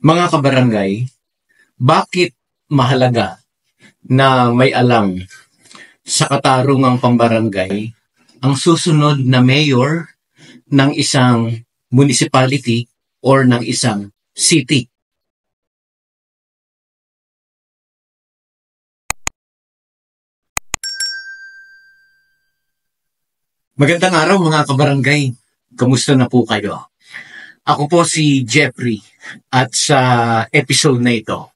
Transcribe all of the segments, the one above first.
Mga kabarangay, bakit mahalaga na may alam sa katarungang pambarangay ang susunod na mayor ng isang municipality or ng isang city? Magandang araw mga kabarangay. Kamusta na po kayo? Ako po si Jeffrey at sa episode na ito,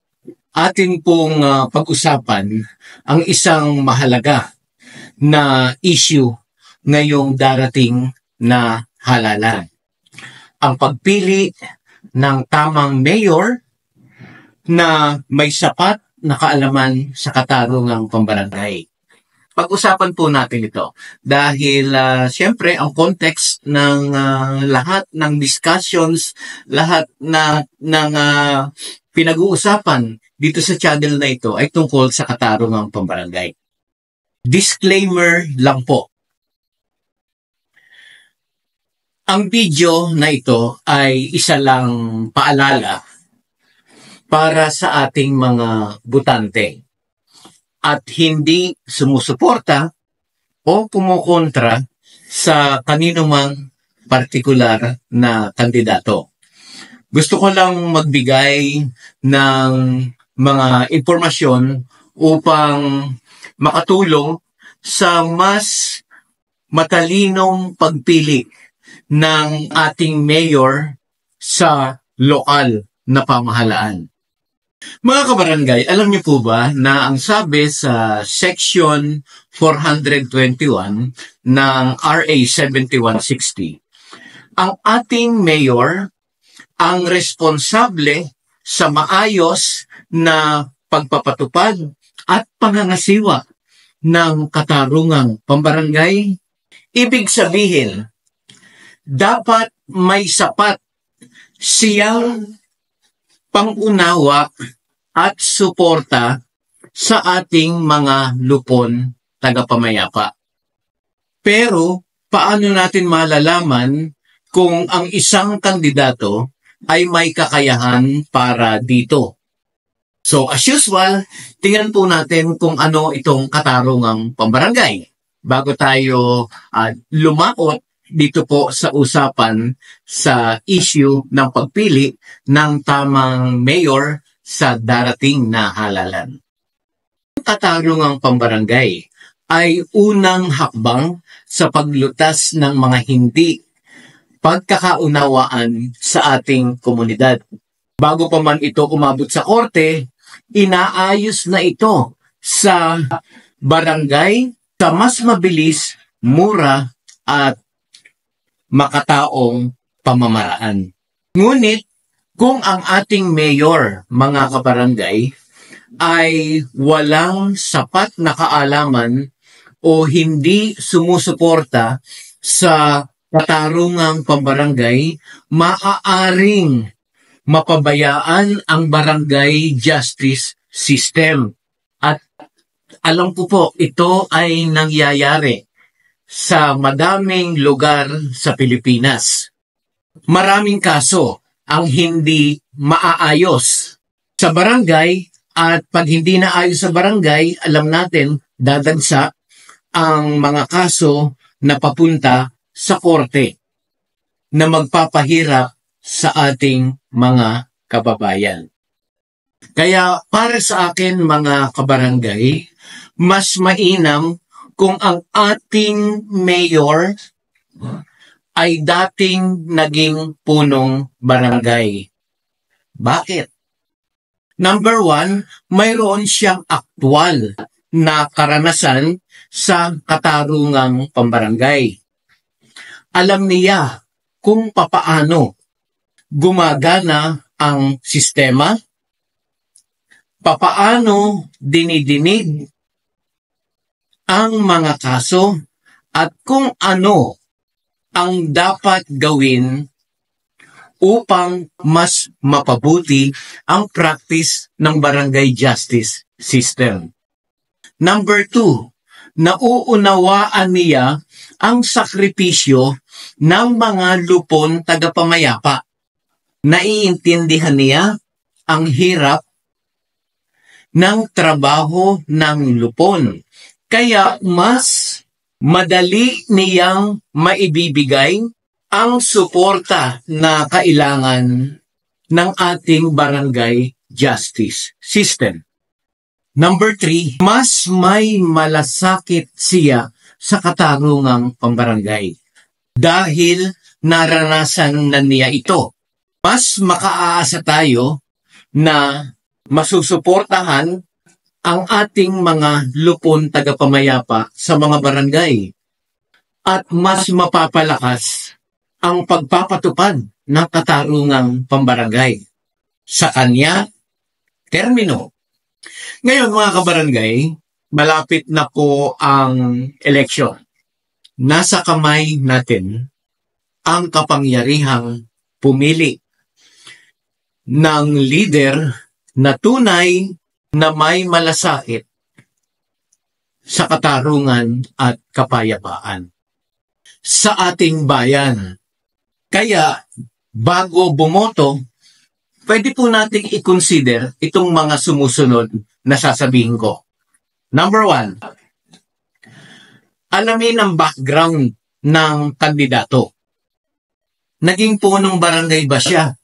atin pong pag-usapan ang isang mahalaga na issue ngayong darating na halalan. Ang pagpili ng tamang mayor na may sapat na kaalaman sa katarungang pambarangay. Pag-usapan po natin ito dahil siyempre ang context ng lahat ng discussions, lahat ng pinag-uusapan dito sa channel na ito ay tungkol sa katarungang pambarangay. Disclaimer lang po. Ang video na ito ay isa lang paalala para sa ating mga botante at hindi sumusuporta o kumukontra sa kanino mang partikular na kandidato. Gusto ko lang magbigay ng mga impormasyon upang makatulong sa mas matalinong pagpili ng ating mayor sa lokal na pamahalaan. Mga kabarangay, alam niyo po ba na ang sabi sa Section 421 ng RA 7160, ang ating mayor ang responsable sa maayos na pagpapatupad at pangangasiwa ng katarungang pambarangay? Ibig sabihin, dapat may sapat siyang pangunawa at suporta sa ating mga lupon tagapamayapa. Pero, paano natin malalaman kung ang isang kandidato ay may kakayahan para dito? So, as usual, tingnan po natin kung ano itong katarungang pambarangay. Bago tayo lumaot dito po sa usapan sa issue ng pagpili ng tamang mayor sa darating na halalan. Ang katarungang pambarangay ay unang hakbang sa paglutas ng mga hindi pagkakaunawaan sa ating komunidad. Bago pa man ito umabot sa korte, inaayos na ito sa barangay sa mas mabilis, mura at makataong pamamaraan. Ngunit, kung ang ating mayor, mga kabarangay, ay walang sapat na kaalaman o hindi sumusuporta sa katarungang pambarangay, maaaring mapabayaan ang barangay justice system. At alam ko po, ito ay nangyayari sa madaming lugar sa Pilipinas. Maraming kaso ang hindi maaayos sa barangay at pag hindi naayos sa barangay, alam natin dadagsa ang mga kaso na papunta sa korte na magpapahirap sa ating mga kababayan. Kaya para sa akin mga kabarangay, mas mainam kung ang ating mayor ay dating naging punong barangay. Bakit? Number 1, mayroon siyang aktwal na karanasan sa katarungang pambarangay. Alam niya kung papaano gumagana ang sistema, papaano dinidinig ang mga kaso at kung ano ang dapat gawin upang mas mapabuti ang practice ng barangay justice system. Number 2, nauunawaan niya ang sakripisyo ng mga lupon tagapamayapa. Naiintindihan niya ang hirap ng trabaho ng lupon. Kaya mas madali niyang maibibigay ang suporta na kailangan ng ating barangay justice system. Number 3, mas may malasakit siya sa katarungang pambarangay. Dahil naranasan na niya ito, mas makaaasa tayo na masusuportahan ang ating mga lupon tagapamayapa sa mga barangay at mas mapapalakas ang pagpapatupad ng katarungang pambarangay sa kanya termino. Ngayon mga kabarangay, malapit na po ang eleksyon. Nasa kamay natin ang kapangyarihang pumili ng leader na tunay na may malasakit sa katarungan at kapayapaan sa ating bayan. Kaya bago bumoto, pwede po nating i-consider itong mga sumusunod na sasabihin ko. Number 1, alamin ang background ng kandidato. Naging punong barangay ba siya?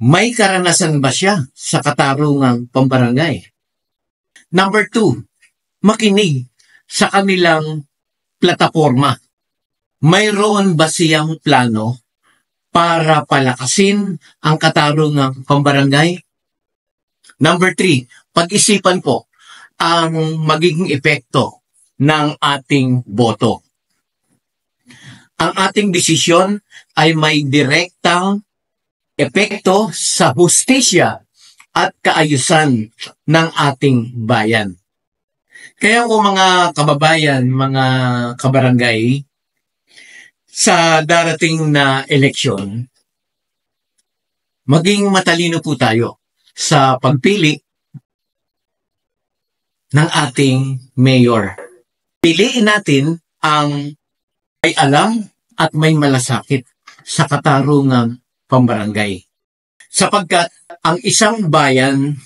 May karanasan ba siya sa katarungang pambarangay? Number 2, makinig sa kanilang plataforma. Mayroon ba siyang plano para palakasin ang katarungang pambarangay? Number 3, pag-isipan po ang magiging epekto ng ating boto. Ang ating desisyon ay may direktang epekto sa hustisya at kaayusan ng ating bayan. Kaya po mga kababayan, mga kabarangay, sa darating na eleksyon, maging matalino po tayo sa pagpili ng ating mayor. Piliin natin ang may alam at may malasakit sa katarungang pambarangay. Sapagkat ang isang bayan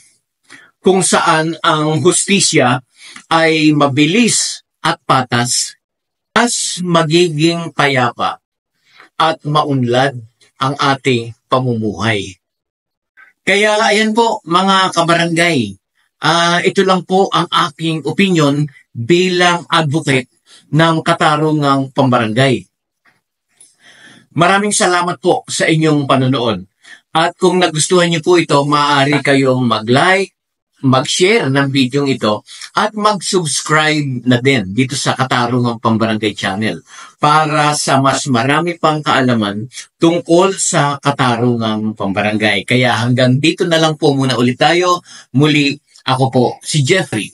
kung saan ang hustisya ay mabilis at patas, mas magiging payapa at maunlad ang ating pamumuhay. Kaya ayan po mga kabarangay, ito lang po ang aking opinion bilang advocate ng katarungang pambarangay. Maraming salamat po sa inyong panonood. At kung nagustuhan niyo po ito, maaari kayong mag-like, mag-share ng video ito, at mag-subscribe na din dito sa Katarungang Pambarangay Channel para sa mas marami pang kaalaman tungkol sa Katarungang Pambarangay. Kaya hanggang dito na lang po muna ulit tayo. Muli, ako po si Jeffrey.